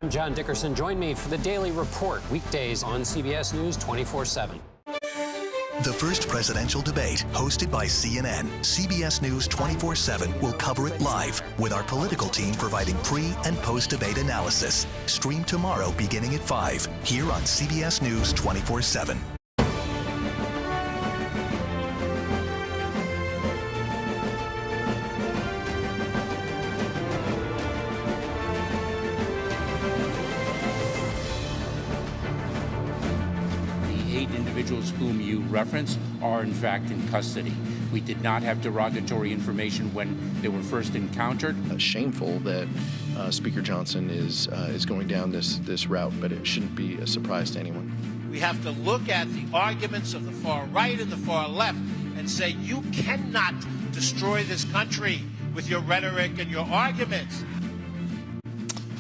I'm John Dickerson. Join me for the Daily Report, weekdays on CBS News 24/7. The first presidential debate, hosted by CNN, CBS News 24/7 will cover it live with our political team providing pre- and post-debate analysis. Stream tomorrow beginning at 5 here on CBS News 24/7. Individuals whom you reference are in fact in custody. We did not have derogatory information when they were first encountered. Shameful that Speaker Johnson is going down this route, but it shouldn't be a surprise to anyone. We have to look at the arguments of the far right and the far left and say you cannot destroy this country with your rhetoric and your arguments.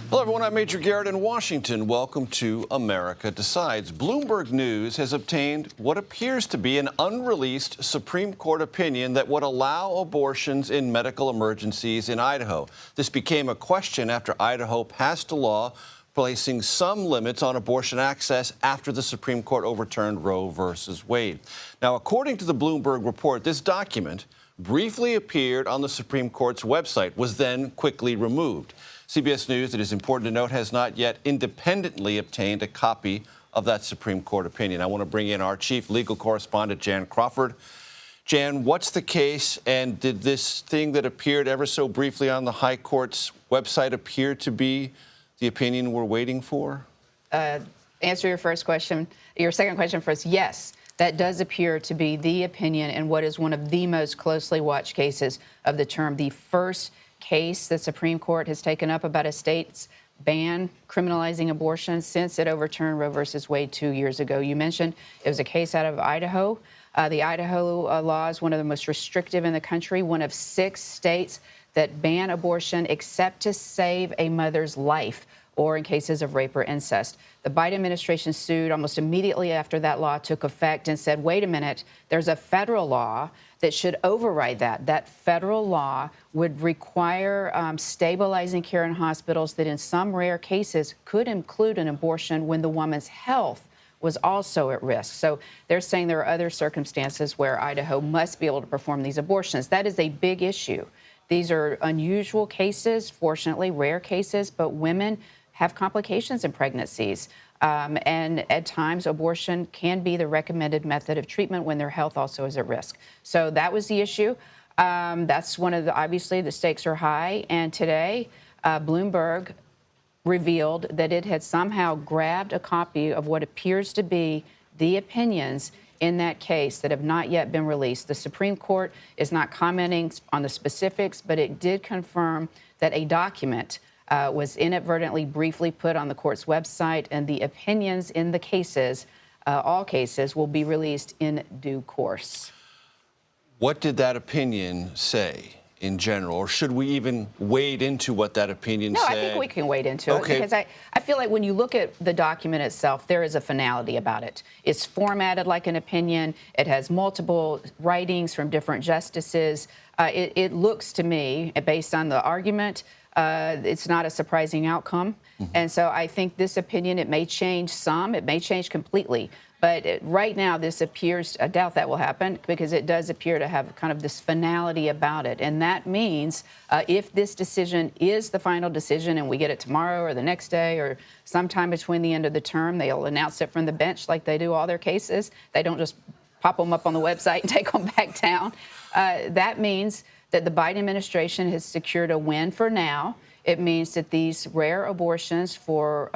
Hello, everyone. I'm Major Garrett in Washington. Welcome to America Decides. Bloomberg News has obtained what appears to be an unreleased Supreme Court opinion that would allow abortions in medical emergencies in Idaho. This became a question after Idaho passed a law placing some limits on abortion access after the Supreme Court overturned Roe versus Wade. Now, according to the Bloomberg report, this document briefly appeared on the Supreme Court's website, was then quickly removed. CBS News, it is important to note, has not yet independently obtained a copy of that Supreme Court opinion. I want to bring in our chief legal correspondent, Jan Crawford. Jan, what's the case, and did this thing that appeared ever so briefly on the High Court's website appear to be the opinion we're waiting for? Answer your first question, your second question first. Yes, that does appear to be the opinion in what is one of the most closely watched cases of the term. The first case the Supreme Court has taken up about a state's ban criminalizing abortion since it overturned Roe versus Wade 2 years ago. You mentioned it was a case out of Idaho. The Idaho law is one of the most restrictive in the country, one of 6 states that ban abortion except to save a mother's life or in cases of rape or incest. The Biden administration sued almost immediately after that law took effect and said, wait a minute, there's a federal law that should override that. That federal law would require stabilizing care in hospitals that in some rare cases could include an abortion when the woman's health was also at risk. So they're saying there are other circumstances where Idaho must be able to perform these abortions. That is a big issue. These are unusual cases, fortunately rare cases, but women have complications in pregnancies. And at times, abortion can be the recommended method of treatment when their health also is at risk. So that was the issue. That's one of the, obviously, the stakes are high. And today, Bloomberg revealed that it had somehow grabbed a copy of what appears to be the opinions in that case that have not yet been released. The Supreme Court is not commenting on the specifics, but it did confirm that a document was inadvertently briefly put on the court's website, and the opinions in the cases, all cases, will be released in due course. What did that opinion say in general, or should we even wade into what that opinion said? No, I think we can wade into it because I feel like when you look at the document itself, there is a finality about it. It's formatted like an opinion. It has multiple writings from different justices. It looks to me, based on the argument, it's not a surprising outcome. Mm-hmm. And so I think this opinion, it may change some, it may change completely. But right now, this appears, I doubt that will happen because it does appear to have kind of this finality about it. And that means if this decision is the final decision and we get it tomorrow or the next day or sometime between the end of the term, they'll announce it from the bench like they do all their cases. They don't just pop them up on the website and take them back down. That means that the Biden administration has secured a win for now. It means that these rare abortions for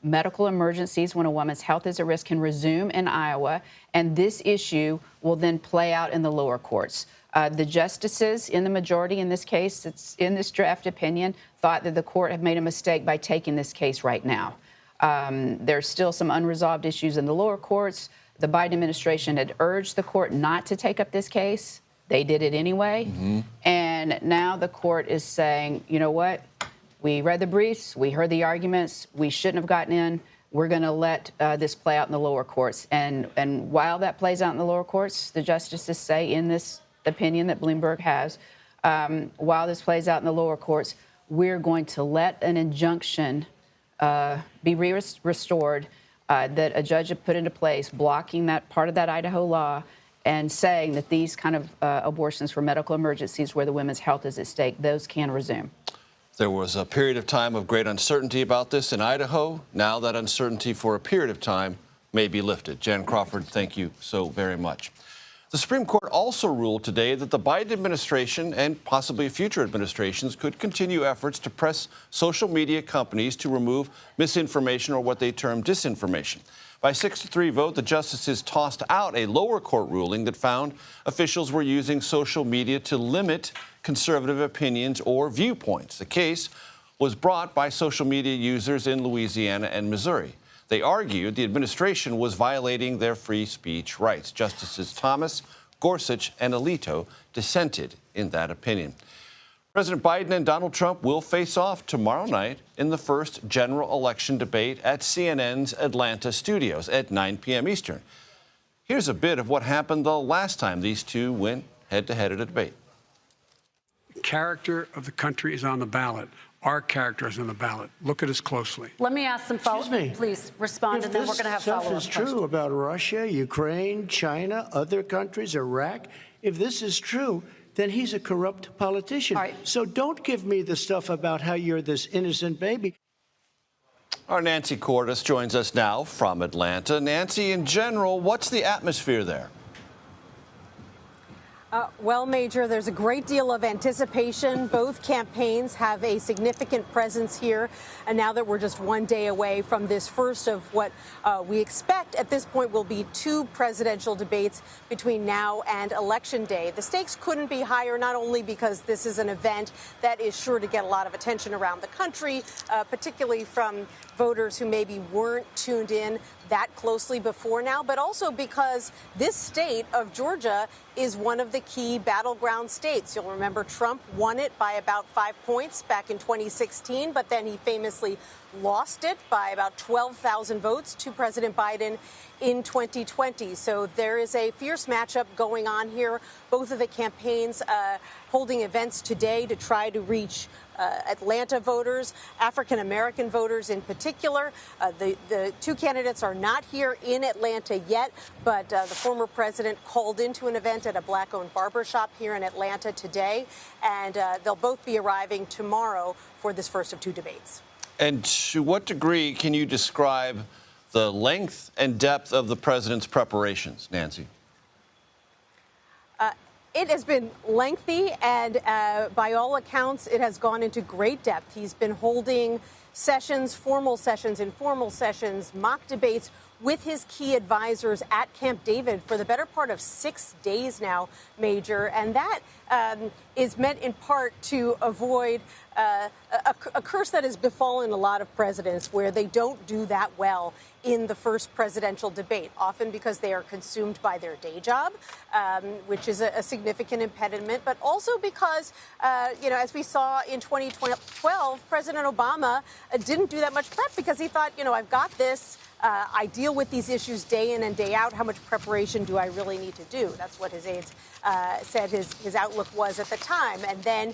medical emergencies when a woman's health is at risk can resume in Iowa, and this issue will then play out in the lower courts. The justices in the majority in this case, that's in this draft opinion, thought that the court had made a mistake by taking this case right now. There's still some unresolved issues in the lower courts. The Biden administration had urged the court not to take up this case. They did it anyway. Mm-hmm. And now the court is saying, you know what? We read the briefs. We heard the arguments. We shouldn't have gotten in. We're going to let this play out in the lower courts. And while that plays out in the lower courts, the justices say in this opinion that Bloomberg has, while this plays out in the lower courts, we're going to let an injunction be restored, that a judge had put into place, blocking that part of that Idaho law and saying that these kind of abortions for medical emergencies where the women's health is at stake, those can resume. There was a period of time of great uncertainty about this in Idaho. Now that uncertainty for a period of time may be lifted. Jan Crawford, thank you so very much. The Supreme Court also ruled today that the Biden administration and possibly future administrations could continue efforts to press social media companies to remove misinformation or what they term disinformation. By 6-3 vote, the justices tossed out a lower court ruling that found officials were using social media to limit conservative opinions or viewpoints. The case was brought by social media users in Louisiana and Missouri. They argued the administration was violating their free speech rights. Justices Thomas, Gorsuch, and Alito dissented in that opinion. President Biden and Donald Trump will face off tomorrow night in the first general election debate at CNN's Atlanta studios at 9 p.m. Eastern. Here's a bit of what happened the last time these two went head-to-head at a debate. The character of the country is on the ballot. Our character is on the ballot. Look at us closely. Let me ask some follow-up. Please respond, and then we're going to have follow-up. If this stuff is true about Russia, Ukraine, China, other countries, Iraq, if this is true, then he's a corrupt politician. All right. So don't give me the stuff about how you're this innocent baby. Our Nancy Cordes joins us now from Atlanta. Nancy, in general, what's the atmosphere there? Well, Major, there's a great deal of anticipation. Both campaigns have a significant presence here. And now that we're just one day away from this first of what we expect at this point will be two presidential debates between now and Election Day. The stakes couldn't be higher, not only because this is an event that is sure to get a lot of attention around the country, particularly from voters who maybe weren't tuned in that closely before now, but also because this state of Georgia is one of the key battleground states. You'll remember Trump won it by about 5 points back in 2016, but then he famously lost it by about 12,000 votes to President Biden in 2020. So there is a fierce matchup going on here. Both of the campaigns holding events today to try to reach Atlanta voters, African-American voters in particular. The two candidates are not here in Atlanta yet, but the former president called into an event at a black-owned barbershop here in Atlanta today, and they'll both be arriving tomorrow for this first of two debates. And to what degree can you describe the length and depth of the president's preparations, Nancy? It has been lengthy, and by all accounts, it has gone into great depth. He's been holding sessions, formal sessions, informal sessions, mock debates with his key advisors at Camp David for the better part of 6 days now, Major. And that is meant in part to avoid a curse that has befallen a lot of presidents, where they don't do that well in the first presidential debate, often because they are consumed by their day job, which is a significant impediment, but also because, as we saw in 2012, President Obama didn't do that much prep because he thought, I've got this. I deal with these issues day in and day out. How much preparation do I really need to do? That's what his aides said his outlook was at the time. And then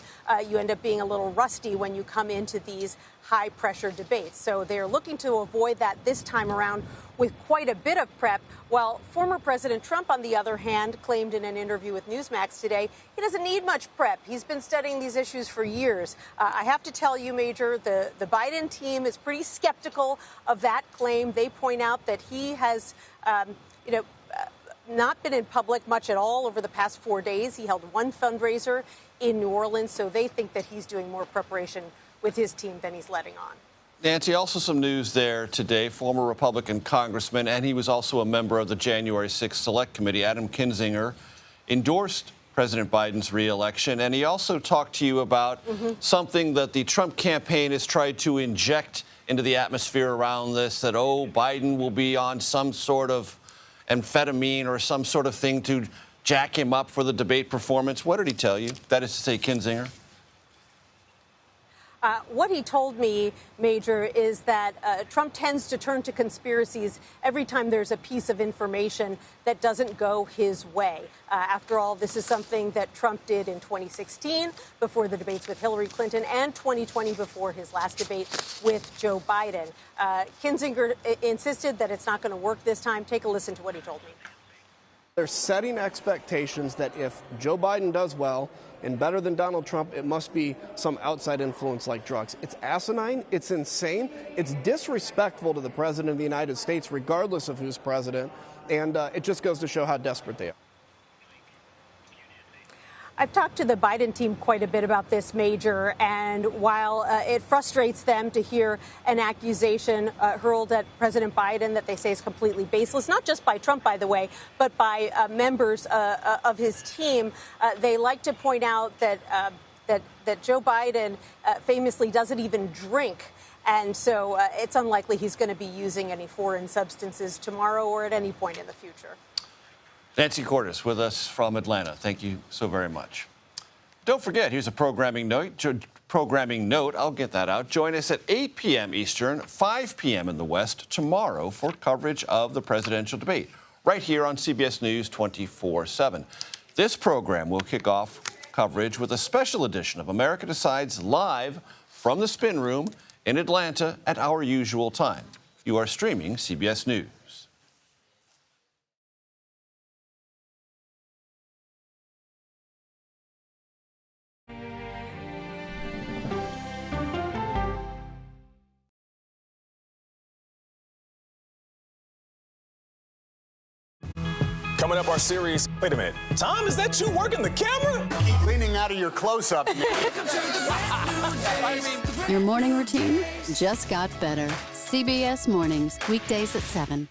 you end up being a little rusty when you come into these high-pressure debates. So they're looking to avoid that this time around with quite a bit of prep, while former President Trump, on the other hand, claimed in an interview with Newsmax today he doesn't need much prep. He's been studying these issues for years. I have to tell you, Major, the Biden team is pretty skeptical of that claim. They point out that he has, not been in public much at all over the past 4 days. He held one fundraiser in New Orleans, so they think that he's doing more preparation with his team than he's letting on. Nancy, also some news there today. Former Republican congressman, and he was also a member of the January 6th Select Committee, Adam Kinzinger, endorsed President Biden's re-election. And he also talked to you about something that the Trump campaign has tried to inject into the atmosphere around this, that, Biden will be on some sort of amphetamine or some sort of thing to jack him up for the debate performance. What did he tell you? That is to say, Kinzinger. What he told me, Major, is that Trump tends to turn to conspiracies every time there's a piece of information that doesn't go his way. After all, this is something that Trump did in 2016 before the debates with Hillary Clinton and 2020 before his last debate with Joe Biden. Kinzinger insisted that it's not going to work this time. Take a listen to what he told me. They're setting expectations that if Joe Biden does well and better than Donald Trump, it must be some outside influence like drugs. It's asinine. It's insane. It's disrespectful to the president of the United States, regardless of who's president. And it just goes to show how desperate they are. I've talked to the Biden team quite a bit about this, Major, and while it frustrates them to hear an accusation hurled at President Biden that they say is completely baseless, not just by Trump, by the way, but by members of his team, they like to point out that Joe Biden famously doesn't even drink. And so it's unlikely he's going to be using any foreign substances tomorrow or at any point in the future. Nancy Cordes with us from Atlanta. Thank you so very much. Don't forget, here's a programming note. I'll get that out. Join us at 8 p.m. Eastern, 5 p.m. in the West tomorrow for coverage of the presidential debate right here on CBS News 24/7. This program will kick off coverage with a special edition of America Decides live from the Spin Room in Atlanta at our usual time. You are streaming CBS News. Coming up, our series. Wait a minute. Tom, is that you working the camera? Keep leaning out of your close-up. Your morning routine just got better. CBS Mornings, weekdays at 7.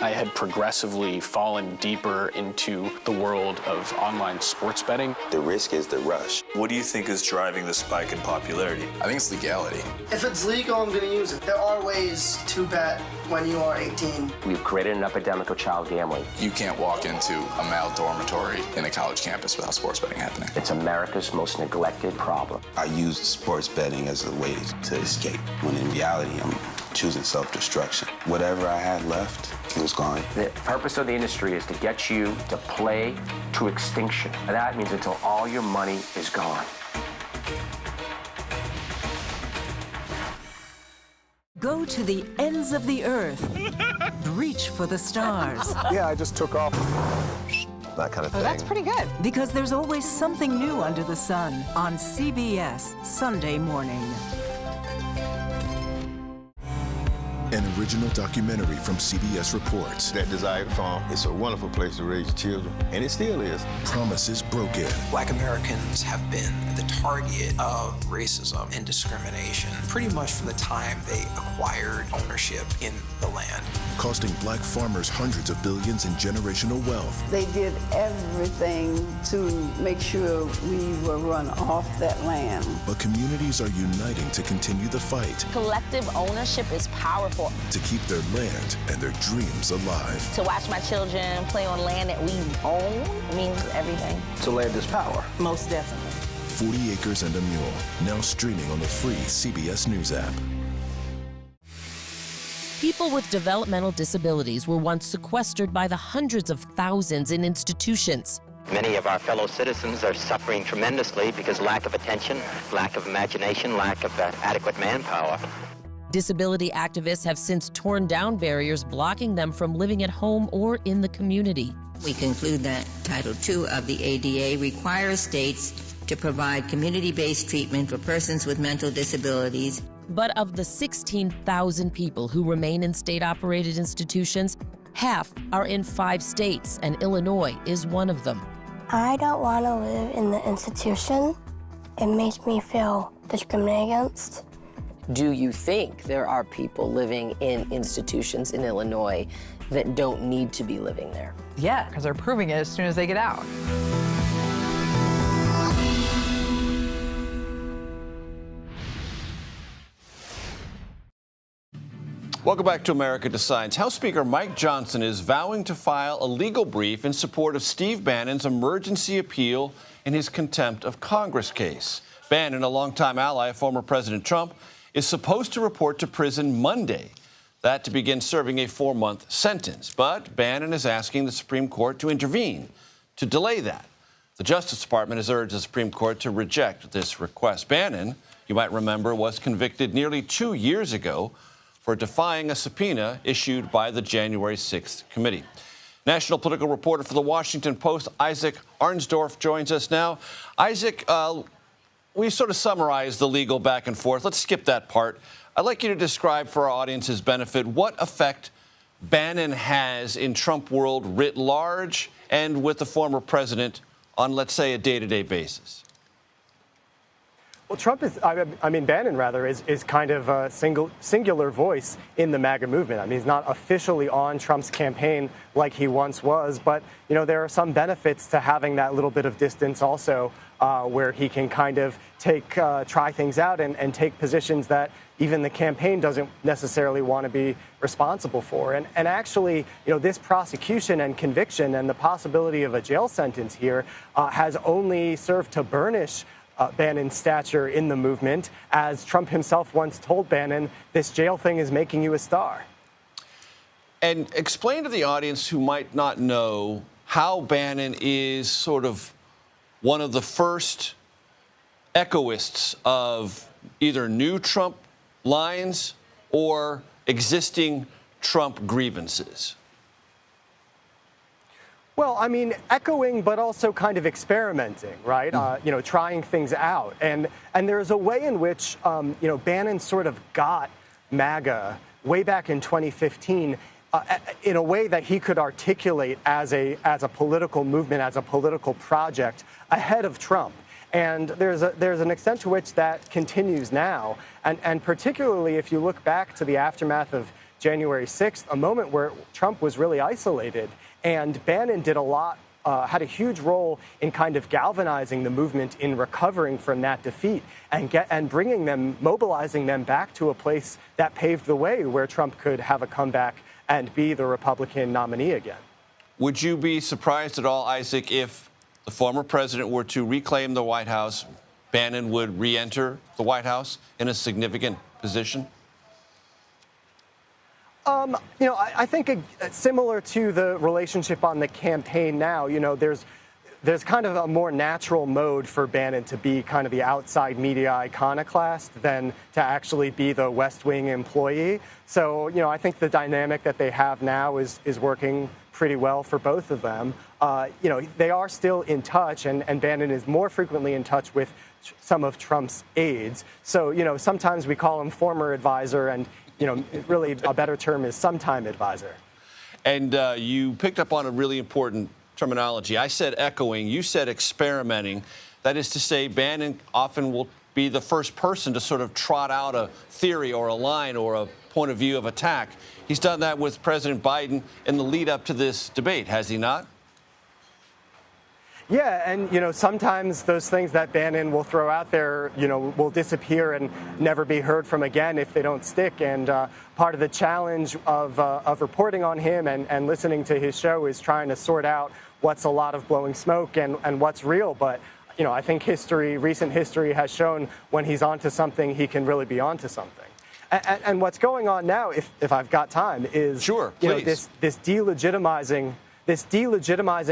I had progressively fallen deeper into the world of online sports betting. The risk is the rush. What do you think is driving the spike in popularity? I think it's legality. If it's legal, I'm going to use it. There are ways to bet when you are 18. We've created an epidemic of child gambling. You can't walk into a male dormitory in a college campus without sports betting happening. It's America's most neglected problem. I used sports betting as a way to escape, when in reality, I'm choosing self-destruction. Whatever I had left, it was gone. The purpose of the industry is to get you to play to extinction. And that means until all your money is gone. Go to the ends of the earth. Reach for the stars. Yeah, I just took off. That kind of thing. Oh, that's pretty good. Because there's always something new under the sun on CBS Sunday morning. An original documentary from CBS reports. That desired farm, it's a wonderful place to raise children, and it still is. Promises broken. Black Americans have been the target of racism and discrimination pretty much from the time they acquired ownership in the land. Costing black farmers hundreds of billions in generational wealth. They did everything to make sure we were run off that land. But communities are uniting to continue the fight. Collective ownership is powerful. To keep their land and their dreams alive. To watch my children play on land that we own means everything. So land is power. Most definitely. 40 Acres and a Mule, now streaming on the free CBS News app. People with developmental disabilities were once sequestered by the hundreds of thousands in institutions. Many of our fellow citizens are suffering tremendously because lack of attention, lack of imagination, lack of adequate manpower. Disability activists have since torn down barriers blocking them from living at home or in the community. We conclude that Title II of the ADA requires states to provide community-based treatment for persons with mental disabilities. But of the 16,000 people who remain in state-operated institutions, half are in 5 states, and Illinois is one of them. I don't want to live in the institution. It makes me feel discriminated against. Do you think there are people living in institutions in Illinois that don't need to be living there? Yeah, because they're proving it as soon as they get out. Welcome back to America Decides. House Speaker Mike Johnson is vowing to file a legal brief in support of Steve Bannon's emergency appeal in his contempt of Congress case. Bannon, a longtime ally of former President Trump, is supposed to report to prison Monday, that to begin serving a 4-month sentence. But Bannon is asking the Supreme Court to intervene to delay that. The Justice Department has urged the Supreme Court to reject this request. Bannon, you might remember, was convicted nearly 2 years ago for defying a subpoena issued by the January 6th committee. National political reporter for the Washington Post, Isaac Arnsdorf, joins us now. Isaac, we sort of summarized the legal back and forth. Let's skip that part. I'd like you to describe for our audience's benefit what effect Bannon has in Trump world writ large and with the former president on, let's say, a day-to-day basis. Well, Bannon is kind of a singular voice in the MAGA movement. I mean, he's not officially on Trump's campaign like he once was, but, you know, there are some benefits to having that little bit of distance also, where he can kind of try things out and take positions that even the campaign doesn't necessarily want to be responsible for. And actually, you know, this prosecution and conviction and the possibility of a jail sentence here has only served to burnish Bannon's stature in the movement, as Trump himself once told Bannon, this jail thing is making you a star. And explain to the audience who might not know how Bannon is sort of one of the first echoists of either new Trump lines or existing Trump grievances. Well, I mean, echoing, but also kind of experimenting, right? You know, trying things out. And there's a way in which, you know, Bannon sort of got MAGA way back in 2015 in a way that he could articulate as a political movement, as a political project ahead of Trump. And there's an extent to which that continues now. And particularly if you look back to the aftermath of January 6th, a moment where Trump was really isolated. And Bannon did a lot, had a huge role in kind of galvanizing the movement in recovering from that defeat and bringing them, mobilizing them back to a place that paved the way where Trump could have a comeback and be the Republican nominee again. Would you be surprised at all, Isaac, if the former president were to reclaim the White House, Bannon would re-enter the White House in a significant position? You know, I think similar to the relationship on the campaign now, you know, there's kind of a more natural mode for Bannon to be kind of the outside media iconoclast than to actually be the West Wing employee. So, you know, I think the dynamic that they have now is working pretty well for both of them. You know, they are still in touch, and Bannon is more frequently in touch with some of Trump's aides. So, you know, sometimes we call him former advisor, and you know, really a better term is sometime advisor. And you picked up on a really important terminology. I said echoing, you said experimenting. That is to say, Bannon often will be the first person to sort of trot out a theory or a line or a point of view of attack. He's done that with President Biden in the lead up to this debate, has he not? Yeah, and, you know, sometimes those things that Bannon will throw out there, you know, will disappear and never be heard from again if they don't stick. And part of the challenge of reporting on him and listening to his show is trying to sort out what's a lot of blowing smoke and what's real. But, you know, I think recent history has shown when he's onto something, he can really be onto something. And what's going on now, if I've got time, is sure, you know, this delegitimizing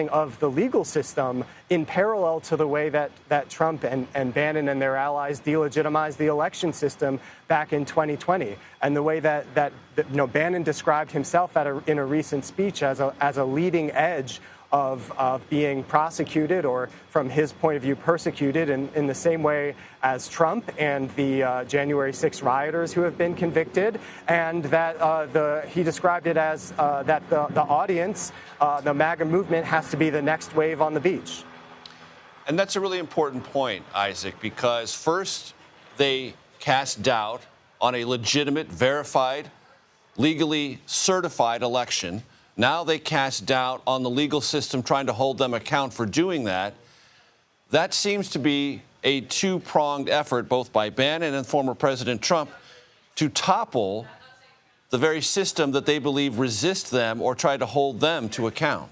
of the legal system in parallel to the way that Trump and Bannon and their allies delegitimized the election system back in 2020, and the way that you know, Bannon described himself in a recent speech as a leading edge of being prosecuted, or from his point of view persecuted, in the same way as Trump and the January 6th rioters who have been convicted, and that he described it as that the audience, the MAGA movement, has to be the next wave on the beach. And that's a really important point, Isaac, because first they cast doubt on a legitimate, verified, legally certified election. Now they cast doubt on the legal system trying to hold them account for doing that. That seems to be a two-pronged effort, both by Bannon and former President Trump, to topple the very system that they believe resists them or try to hold them to account?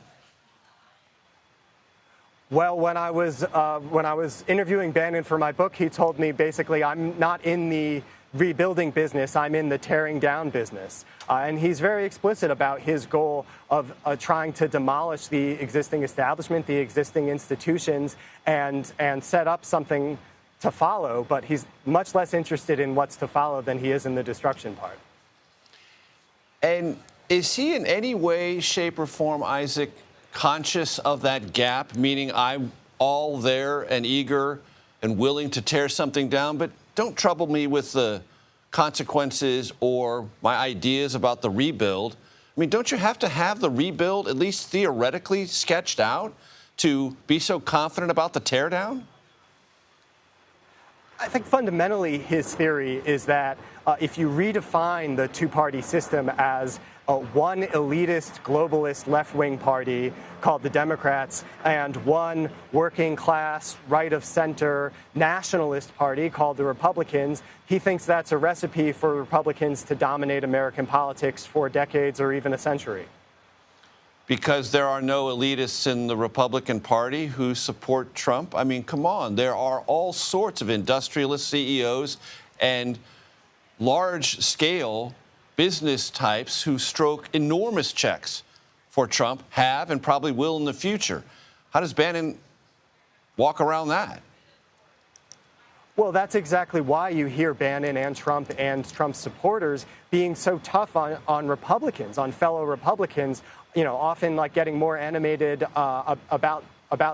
Well, when I was interviewing Bannon for my book, he told me basically I'm not in the rebuilding business, I'm in the tearing down business. And he's very explicit about his goal of trying to demolish the existing establishment, the existing institutions, and set up something to follow. But he's much less interested in what's to follow than he is in the destruction part. And is he in any way, shape, or form, Isaac, conscious of that gap, meaning I'm all there and eager and willing to tear something down, but don't trouble me with the consequences or my ideas about the rebuild? I mean, don't you have to have the rebuild at least theoretically sketched out to be so confident about the teardown? I think fundamentally his theory is that if you redefine the two-party system as one elitist, globalist, left-wing party called the Democrats and one working-class, right-of-center, nationalist party called the Republicans, he thinks that's a recipe for Republicans to dominate American politics for decades or even a century. Because there are no elitists in the Republican Party who support Trump? I mean, come on. There are all sorts of industrialist CEOs and large-scale business types who stroke enormous checks for Trump, have and probably will in the future. How does Bannon walk around that? Well, that's exactly why you hear Bannon and Trump's supporters being so tough on Republicans, on fellow Republicans, you know, often like getting more animated about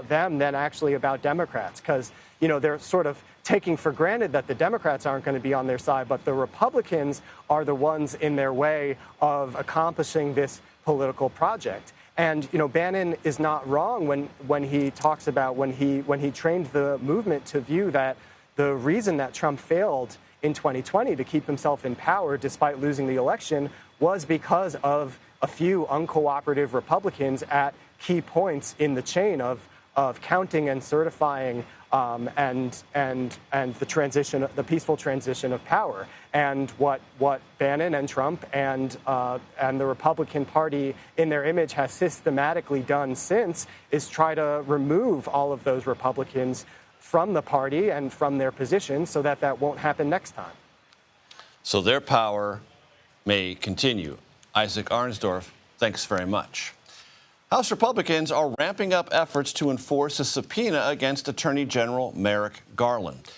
them than actually about Democrats, because, you know, they're sort of taking for granted that the Democrats aren't going to be on their side, but the Republicans are the ones in their way of accomplishing this political project. And, you know, Bannon is not wrong when he talks about when he trained the movement to view that the reason that Trump failed in 2020 to keep himself in power despite losing the election was because of a few uncooperative Republicans at key points in the chain of counting and certifying and the peaceful transition of power. And what Bannon and Trump and the Republican Party in their image has systematically done since is try to remove all of those Republicans from the party and from their position so that that won't happen next time. So their power may continue. Isaac Arnsdorf, thanks very much. House Republicans are ramping up efforts to enforce a subpoena against Attorney General Merrick Garland.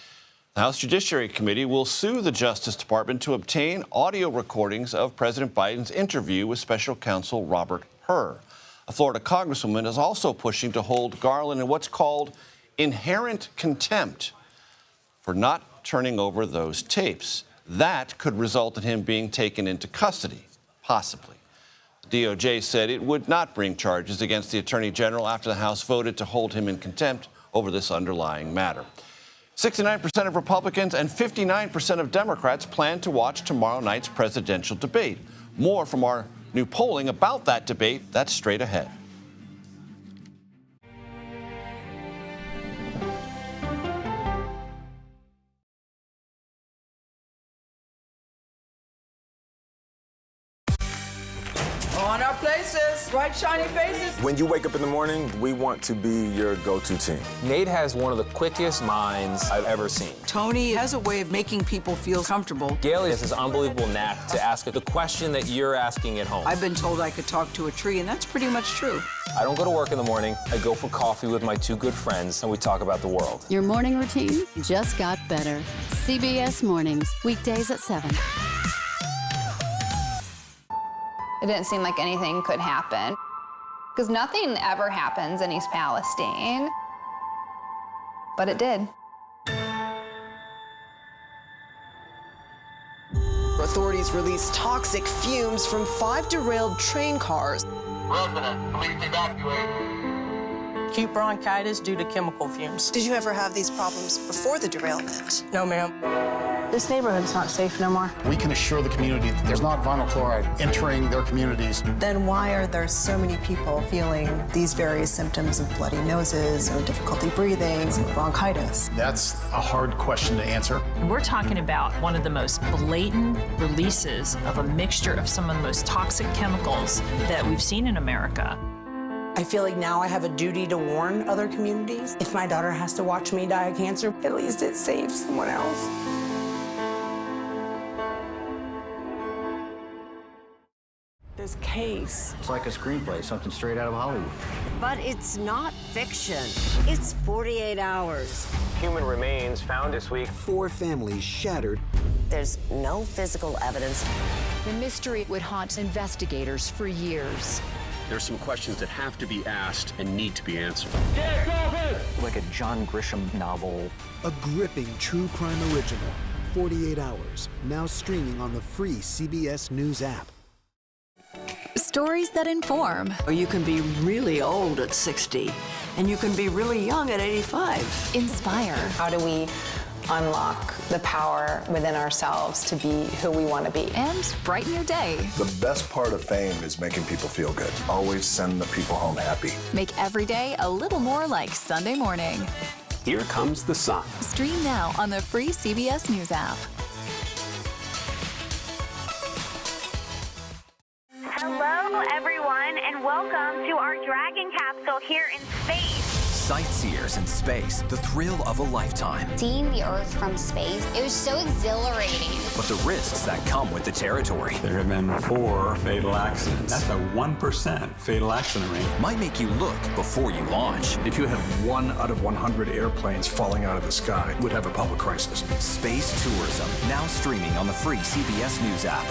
The House Judiciary Committee will sue the Justice Department to obtain audio recordings of President Biden's interview with Special Counsel Robert Hur. A Florida congresswoman is also pushing to hold Garland in what's called inherent contempt for not turning over those tapes. That could result in him being taken into custody, possibly. The DOJ said it would not bring charges against the Attorney General after the House voted to hold him in contempt over this underlying matter. 69% of Republicans and 59% of Democrats plan to watch tomorrow night's presidential debate. More from our new polling about that debate. That's straight ahead. On our places, bright, shiny faces. When you wake up in the morning, we want to be your go-to team. Nate has one of the quickest minds I've ever seen. Tony has a way of making people feel comfortable. Gail has this unbelievable knack to ask the question that you're asking at home. I've been told I could talk to a tree, and that's pretty much true. I don't go to work in the morning. I go for coffee with my two good friends, and we talk about the world. Your morning routine just got better. CBS Mornings, weekdays at 7. It didn't seem like anything could happen, because nothing ever happens in East Palestine, but it did. Authorities released toxic fumes from 5 derailed train cars. Residents, please evacuate. Acute bronchitis due to chemical fumes. Did you ever have these problems before the derailment? No, ma'am. This neighborhood's not safe no more. We can assure the community that there's not vinyl chloride entering their communities. Then why are there so many people feeling these various symptoms of bloody noses or difficulty breathing, bronchitis? That's a hard question to answer. We're talking about one of the most blatant releases of a mixture of some of the most toxic chemicals that we've seen in America. I feel like now I have a duty to warn other communities. If my daughter has to watch me die of cancer, at least it saves someone else. This case. It's like a screenplay, something straight out of Hollywood. But it's not fiction. It's 48 hours. Human remains found this week. 4 families shattered. There's no physical evidence. The mystery would haunt investigators for years. There's some questions that have to be asked and need to be answered. Like a John Grisham novel. A gripping true crime original. 48 hours. Now streaming on the free CBS News app. Stories that inform. You can be really old at 60, and you can be really young at 85. Inspire. How do we unlock the power within ourselves to be who we want to be? And brighten your day. The best part of fame is making people feel good. Always send the people home happy. Make every day a little more like Sunday morning. Here comes the sun. Stream now on the free CBS News app. Hello, everyone, and welcome to our Dragon capsule here in space. Sightseers in space, the thrill of a lifetime. Seeing the Earth from space, it was so exhilarating. But the risks that come with the territory. There have been 4 fatal accidents. That's a 1% fatal accident rate. Might make you look before you launch. If you had 1 out of 100 airplanes falling out of the sky, we'd have a public crisis. Space tourism, now streaming on the free CBS News app.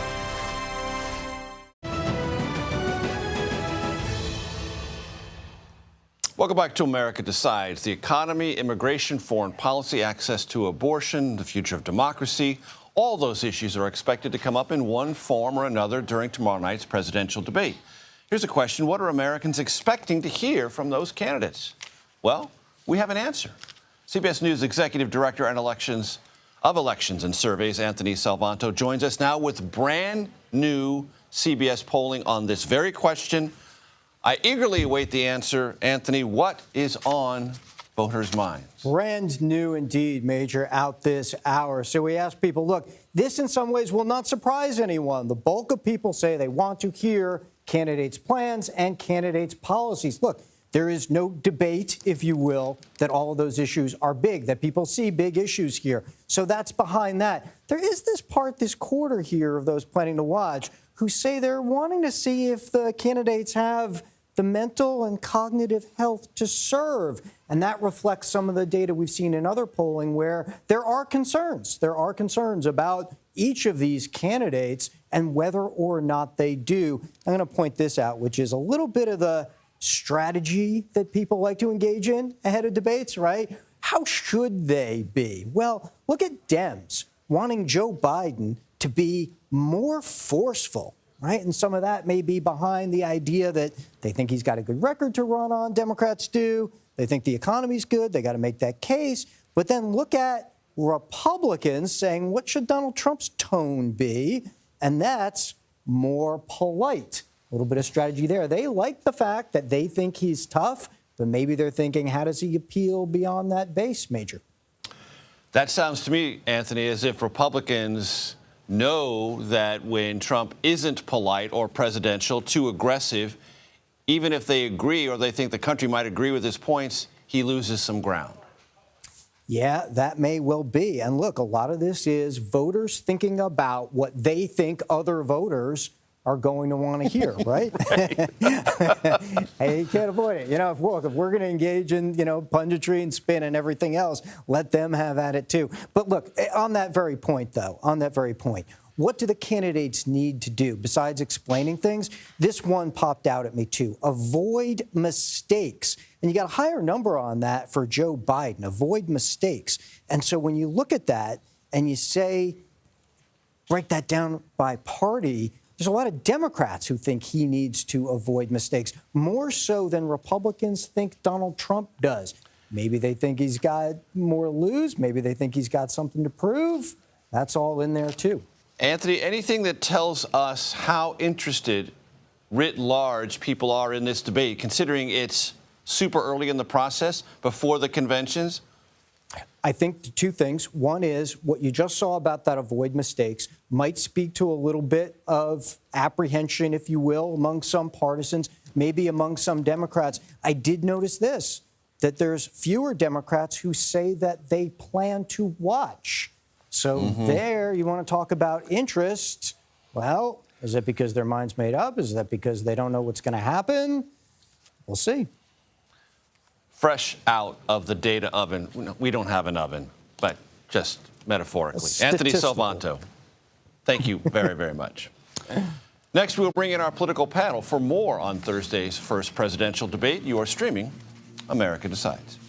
Welcome back to America Decides. The economy, immigration, foreign policy, access to abortion, the future of democracy. All those issues are expected to come up in one form or another during tomorrow night's presidential debate. Here's a question. What are Americans expecting to hear from those candidates? Well, we have an answer. CBS News Executive Director and Elections and Surveys, Anthony Salvanto, joins us now with brand new CBS polling on this very question. I eagerly await the answer. Anthony, what is on voters' minds? Brand new indeed, Major, out this hour. So we asked people, look, this in some ways will not surprise anyone. The bulk of people say they want to hear candidates' plans and candidates' policies. Look, there is no debate, if you will, that all of those issues are big, that people see big issues here. So that's behind that. There is this part this quarter here of those planning to watch who say they're wanting to see if the candidates have the mental and cognitive health to serve. And that reflects some of the data we've seen in other polling where there are concerns. There are concerns about each of these candidates and whether or not they do. I'm going to point this out, which is a little bit of the strategy that people like to engage in ahead of debates, right? How should they be? Well, look at Dems wanting Joe Biden to be more forceful, right? And some of that may be behind the idea that they think he's got a good record to run on. Democrats do. They think the economy's good. They got to make that case. But then look at Republicans saying, what should Donald Trump's tone be? And that's more polite. A little bit of strategy there. They like the fact that they think he's tough, but maybe they're thinking, how does he appeal beyond that base, Major? That sounds to me, Anthony, as if Republicans know that when Trump isn't polite or presidential, too aggressive, even if they agree or they think the country might agree with his points, he loses some ground. Yeah, that may well be. And look, a lot of this is voters thinking about what they think other voters are going to want to hear, right? Hey, you can't avoid it. You know, if we're going to engage in, punditry and spin and everything else, let them have at it too. But look, on that very point, though, what do the candidates need to do besides explaining things? This one popped out at me, too. Avoid mistakes. And you got a higher number on that for Joe Biden. Avoid mistakes. And so when you look at that and you say, break that down by party, there's a lot of Democrats who think he needs to avoid mistakes, more so than Republicans think Donald Trump does. Maybe they think he's got more to lose. Maybe they think he's got something to prove. That's all in there, too. Anthony, anything that tells us how interested, writ large, people are in this debate, considering it's super early in the process, before the conventions? I think two things. One is what you just saw about that avoid mistakes might speak to a little bit of apprehension, if you will, among some partisans, maybe among some Democrats. I did notice this, that there's fewer Democrats who say that they plan to watch. So there, you want to talk about interest. Well, is it because their mind's made up? Is that because they don't know what's going to happen? We'll see. Fresh out of the data oven. We don't have an oven, but just metaphorically. Anthony Salvanto, thank you very, very much. Next, we'll bring in our political panel for more on Thursday's first presidential debate. You are streaming America Decides.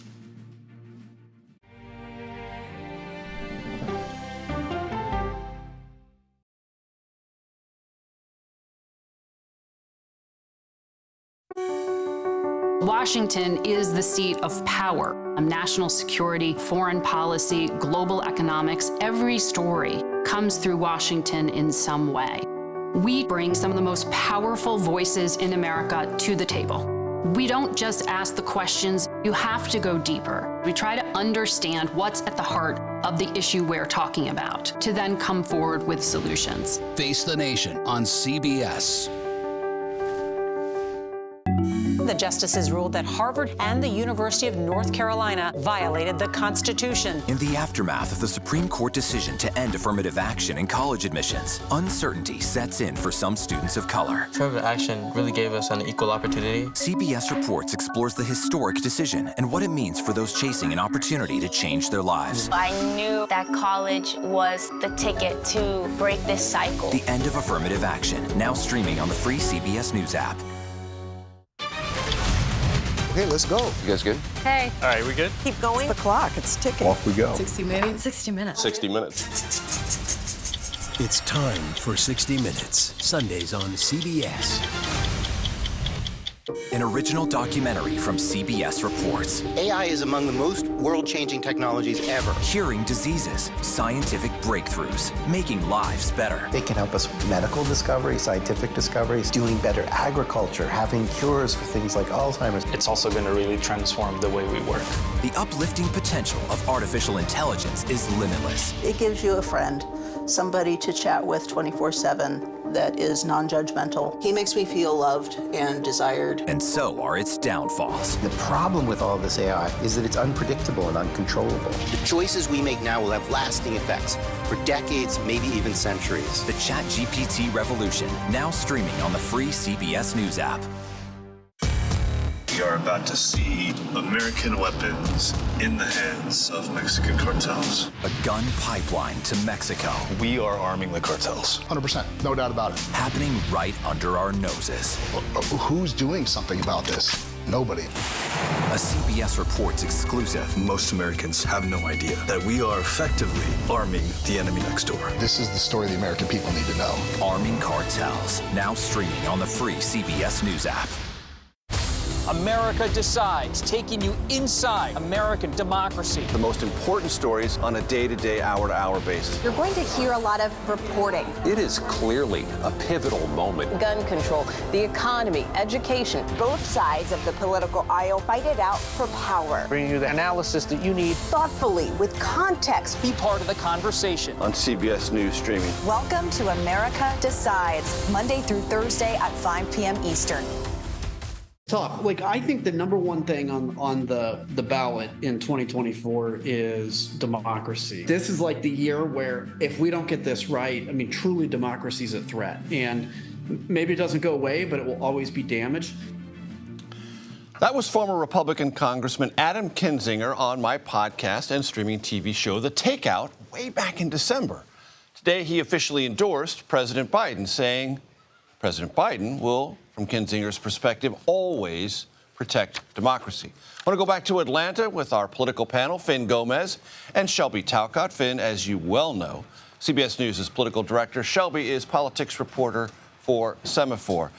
Washington is the seat of power. National security, foreign policy, global economics, every story comes through Washington in some way. We bring some of the most powerful voices in America to the table. We don't just ask the questions, you have to go deeper. We try to understand what's at the heart of the issue we're talking about, to then come forward with solutions. Face the Nation on CBS. The justices ruled that Harvard and the University of North Carolina violated the Constitution. In the aftermath of the Supreme Court decision to end affirmative action in college admissions, uncertainty sets in for some students of color. Affirmative action really gave us an equal opportunity. CBS Reports explores the historic decision and what it means for those chasing an opportunity to change their lives. I knew that college was the ticket to break this cycle. The end of affirmative action, now streaming on the free CBS News app. Okay, let's go. You guys good? Hey. All right, we good? Keep going. It's the clock. It's ticking. Off we go. 60 minutes. 60 minutes. 60 minutes. It's time for 60 Minutes, Sundays on CBS. An original documentary from CBS Reports. AI is among the most world-changing technologies ever. Curing diseases, scientific breakthroughs, making lives better. They can help us with medical discoveries, scientific discoveries, doing better agriculture, having cures for things like Alzheimer's. It's also going to really transform the way we work. The uplifting potential of artificial intelligence is limitless. It gives you a friend, somebody to chat with 24/7 that is non-judgmental. He makes me feel loved and desired. And so are its downfalls. The problem with all this AI is that it's unpredictable and uncontrollable. The choices we make now will have lasting effects for decades, maybe even centuries. The ChatGPT revolution, now streaming on the free CBS News app. We are about to see American weapons in the hands of Mexican cartels. A gun pipeline to Mexico. We are arming the cartels. 100%, no doubt about it. Happening right under our noses. Who's doing something about this? Nobody. A CBS Reports exclusive. Most Americans have no idea that we are effectively arming the enemy next door. This is the story the American people need to know. Arming cartels, now streaming on the free CBS News app. America Decides, taking you inside American democracy. The most important stories on a day-to-day, hour-to-hour basis. You're going to hear a lot of reporting. It is clearly a pivotal moment. Gun control, the economy, education. Both sides of the political aisle fight it out for power. Bringing you the analysis that you need. Thoughtfully, with context. Be part of the conversation. On CBS News Streaming. Welcome to America Decides, Monday through Thursday at 5 p.m. Eastern. I think the number one thing on the ballot in 2024 is democracy. This is like the year where if we don't get this right, truly democracy is a threat. And maybe it doesn't go away, but it will always be damaged. That was former Republican Congressman Adam Kinzinger on my podcast and streaming TV show, The Takeout, way back in December. Today, he officially endorsed President Biden, saying President Biden will, from Kinzinger's perspective, always protect democracy. I want to go back to Atlanta with our political panel, Finn Gomez and Shelby Talcott. Finn, as you well know, CBS News' political director. Shelby is politics reporter for Semaphore.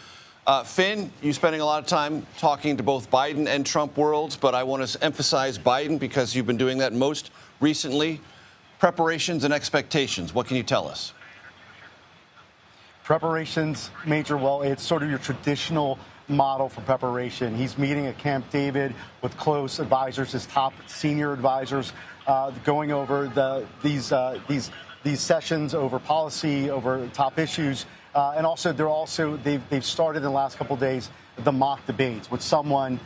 Finn, you're spending a lot of time talking to both Biden and Trump worlds, but I want to emphasize Biden because you've been doing that most recently. Preparations and expectations. What can you tell us? Preparations, Major, well, it's sort of your traditional model for preparation. He's meeting at Camp David with close advisors, his top senior advisors, going over these sessions over policy, over top issues, and also they've started in the last couple of days the mock debates with someone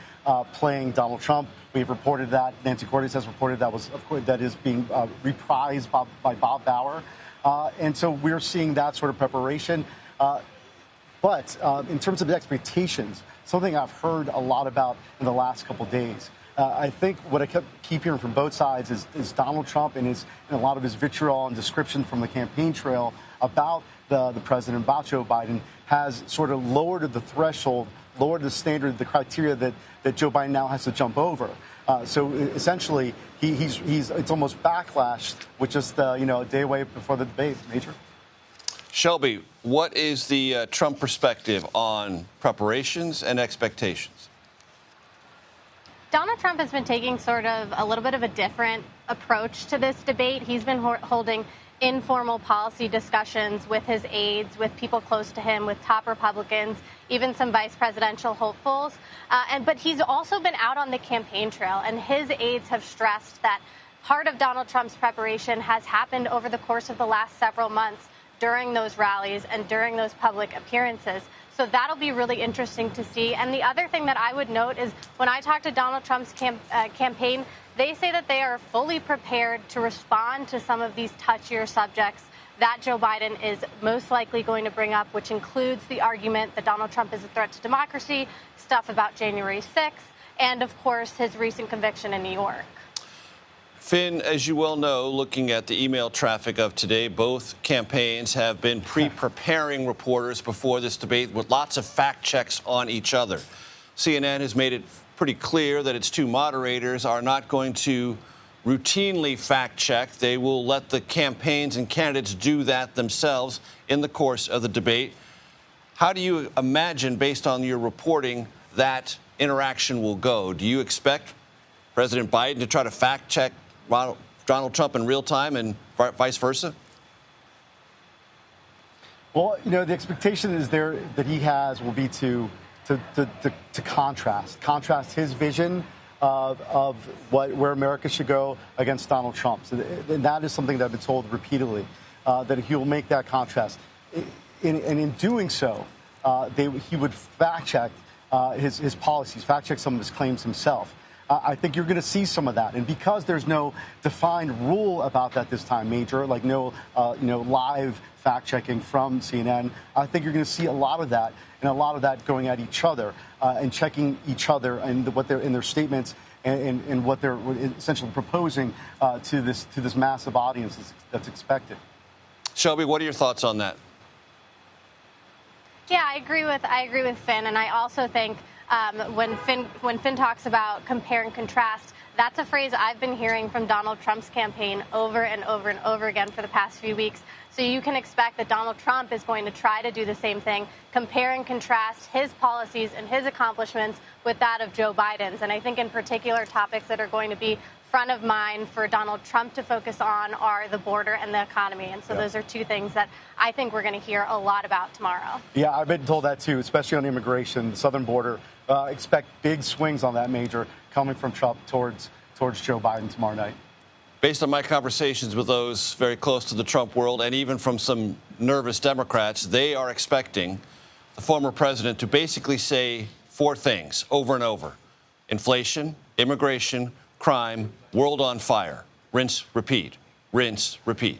playing Donald Trump. We've reported that. Nancy Cordes has reported that is being reprised by Bob Bauer. And so we're seeing that sort of preparation. But in terms of the expectations, something I've heard a lot about in the last couple of days, I think what I keep hearing from both sides is Donald Trump and a lot of his vitriol and description from the campaign trail about the president, about Joe Biden, has sort of lowered the threshold, lowered the standard, the criteria that Joe Biden now has to jump over. So essentially, it's almost backlash with just a day away before the debate. Major. Shelby, what is the Trump perspective on preparations and expectations? Donald Trump has been taking sort of a little bit of a different approach to this debate. He's been holding informal policy discussions with his aides, with people close to him, with top Republicans, even some vice presidential hopefuls. But he's also been out on the campaign trail, and his aides have stressed that part of Donald Trump's preparation has happened over the course of the last several months during those rallies and during those public appearances. So that'll be really interesting to see. And the other thing that I would note is when I talk to Donald Trump's campaign, they say that they are fully prepared to respond to some of these touchier subjects that Joe Biden is most likely going to bring up, which includes the argument that Donald Trump is a threat to democracy, stuff about January 6th, and, of course, his recent conviction in New York. Finn, as you well know, looking at the email traffic of today, both campaigns have been pre-preparing reporters before this debate with lots of fact checks on each other. CNN has made it pretty clear that its two moderators are not going to routinely fact check. They will let the campaigns and candidates do that themselves in the course of the debate. How do you imagine, based on your reporting, that interaction will go? Do you expect President Biden to try to fact check Donald Trump in real time and vice versa? Well, the expectation is there that he will be to contrast his vision of where America should go against Donald Trump. So that is something that I've been told repeatedly, that he will make that contrast. And in doing so, he would fact check his policies, fact check some of his claims himself. I think you're going to see some of that. And because there's no defined rule about that this time, Major, like no live fact checking from CNN, I think you're going to see a lot of that, and a lot of that going at each other and checking each other and what they're in their statements and what they're essentially proposing to this massive audience that's expected. Shelby, what are your thoughts on that? Yeah, I agree with Finn, and I also think when Finn talks about compare and contrast, that's a phrase I've been hearing from Donald Trump's campaign over and over and over again for the past few weeks. So you can expect that Donald Trump is going to try to do the same thing, compare and contrast his policies and his accomplishments with that of Joe Biden's. And I think in particular topics that are going to be front of mind for Donald Trump to focus on are the border and the economy. And so those are two things that I think we're going to hear a lot about tomorrow. Yeah, I've been told that too, especially on immigration, the southern border. Expect big swings on that, Major, coming from Trump towards Joe Biden tomorrow night. Based on my conversations with those very close to the Trump world and even from some nervous Democrats, they are expecting the former president to basically say four things over and over: inflation, immigration, crime, world on fire. Rinse, repeat. Rinse, repeat.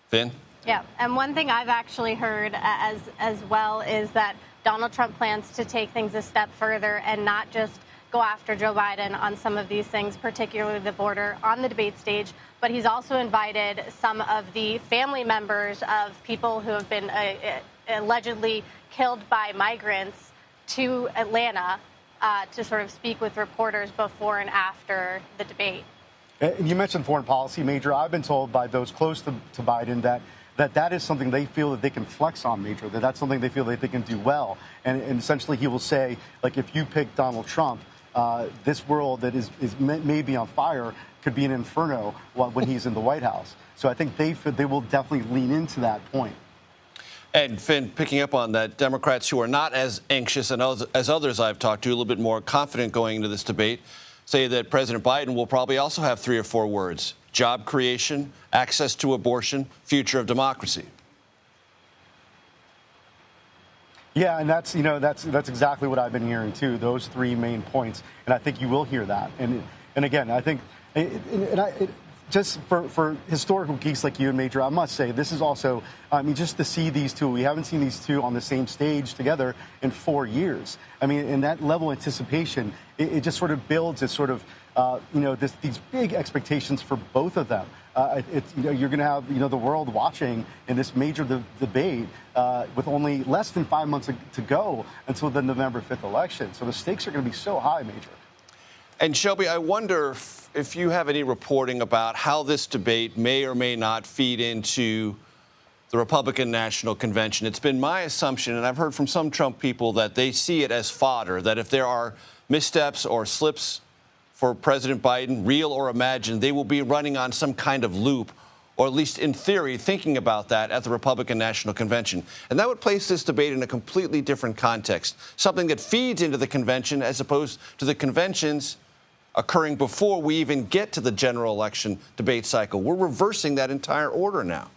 Finn? Yeah, and one thing I've actually heard as well is that Donald Trump plans to take things a step further and not just go after Joe Biden on some of these things, particularly the border, on the debate stage, but he's also invited some of the family members of people who have been allegedly killed by migrants to Atlanta to sort of speak with reporters before and after the debate. And you mentioned foreign policy, Major. I've been told by those close to Biden that is something they feel that they can flex on, Major, that's something they feel that they can do well. And essentially he will say, like, if you pick Donald Trump, this world that is maybe on fire could be an inferno when he's in the White House. So I think they will definitely lean into that point. And Finn, picking up on that, Democrats who are not as anxious as others I've talked to, a little bit more confident going into this debate, say that President Biden will probably also have 3 or 4 words: job creation, access to abortion, future of democracy. Yeah, and that's exactly what I've been hearing too. Those 3 main points, and I think you will hear that. And again, I think, just for historical geeks like you and Major, I must say this is also, just to see these two. We haven't seen these two on the same stage together in 4 years. I mean, in that level of anticipation, it just sort of builds this sort of, these big expectations for both of them. You're going to have, the world watching in this major debate with only less than 5 months to go until the November 5th election. So the stakes are going to be so high, Major. And Shelby, I wonder if you have any reporting about how this debate may or may not feed into the Republican National Convention. It's been my assumption, and I've heard from some Trump people, that they see it as fodder, that if there are missteps or slips for President Biden, real or imagined, they will be running on some kind of loop, or at least in theory, thinking about that at the Republican National Convention. And that would place this debate in a completely different context, something that feeds into the convention as opposed to the conventions occurring before we even get to the general election debate cycle. We're reversing that entire order now.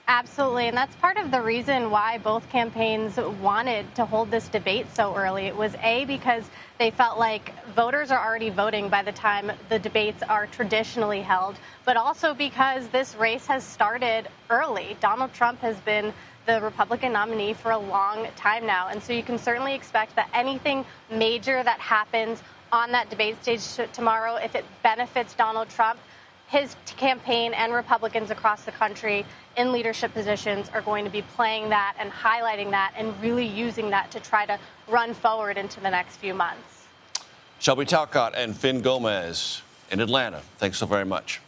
Absolutely, and that's part of the reason why both campaigns wanted to hold this debate so early. It was because they felt like voters are already voting by the time the debates are traditionally held, but also because this race has started early. Donald Trump has been the Republican nominee for a long time now, and so you can certainly expect that anything major that happens on that debate stage tomorrow, if it benefits Donald Trump, his campaign and Republicans across the country in leadership positions are going to be playing that and highlighting that and really using that to try to run forward into the next few months. Shelby Talcott and Finn Gomez in Atlanta, thanks so very much.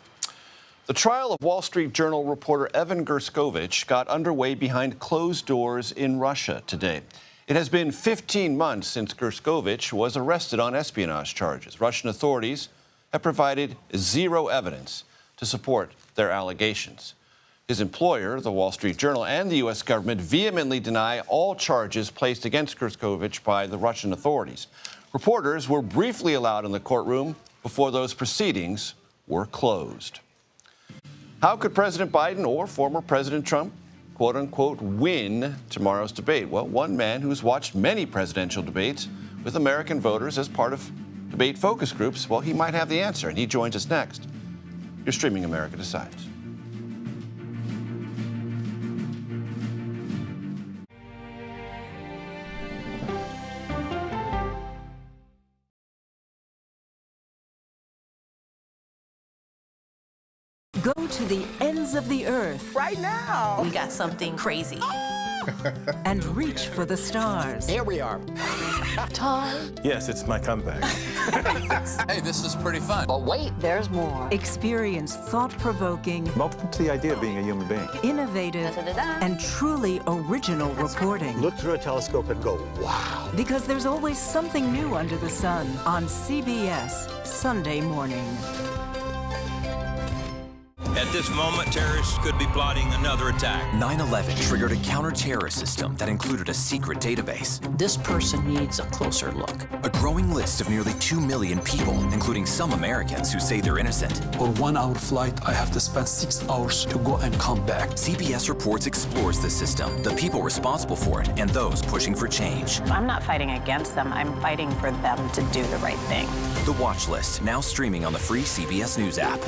The trial of Wall Street Journal reporter Evan Gershkovich got underway behind closed doors in Russia today. It has been 15 months since Gershkovich was arrested on espionage charges. Russian authorities have provided 0 evidence to support their allegations. His employer, the Wall Street Journal, and the U.S. government vehemently deny all charges placed against Gershkovich by the Russian authorities. Reporters were briefly allowed in the courtroom before those proceedings were closed. How could President Biden or former President Trump, quote-unquote, win tomorrow's debate? Well, one man who's watched many presidential debates with American voters as part of debate focus groups, well, he might have the answer, and he joins us next. You're streaming America Decides. Go to the ends of the earth. Right now. We got something crazy. And reach for the stars. Here we are. Time. Yes, it's my comeback. Hey, this is pretty fun. But wait, there's more. Experience thought-provoking. Welcome to the idea of being a human being. Innovative and truly original reporting. Look through a telescope and go, wow. Because there's always something new under the sun on CBS Sunday morning. At this moment, terrorists could be plotting another attack. 9/11 triggered a counter-terrorist system that included a secret database. This person needs a closer look. A growing list of nearly 2 million people, including some Americans who say they're innocent. For 1 hour flight, I have to spend 6 hours to go and come back. CBS Reports explores the system, the people responsible for it, and those pushing for change. I'm not fighting against them. I'm fighting for them to do the right thing. The Watch List, now streaming on the free CBS News app.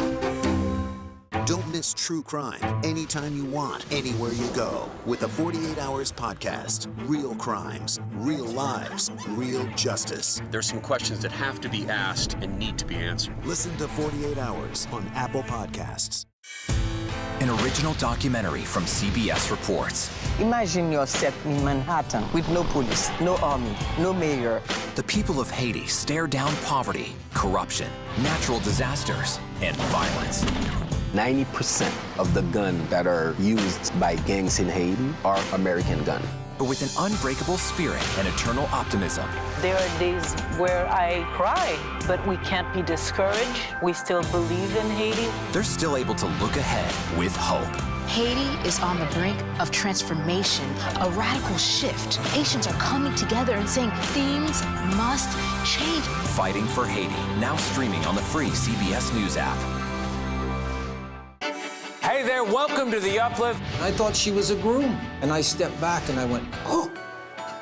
Don't miss true crime anytime you want, anywhere you go. With the 48 Hours podcast. Real crimes, real lives, real justice. There's some questions that have to be asked and need to be answered. Listen to 48 Hours on Apple Podcasts. An original documentary from CBS Reports. Imagine yourself in Manhattan with no police, no army, no mayor. The people of Haiti stare down poverty, corruption, natural disasters, and violence. 90% of the guns that are used by gangs in Haiti are American guns. but with an unbreakable spirit and eternal optimism. There are days where I cry, but we can't be discouraged. We still believe in Haiti. They're still able to look ahead with hope. Haiti is on the brink of transformation, a radical shift. Haitians are coming together and saying things must change. Fighting for Haiti, now streaming on the free CBS News app. Hey there, welcome to The Uplift. I thought she was a groom, and I stepped back and I went, oh,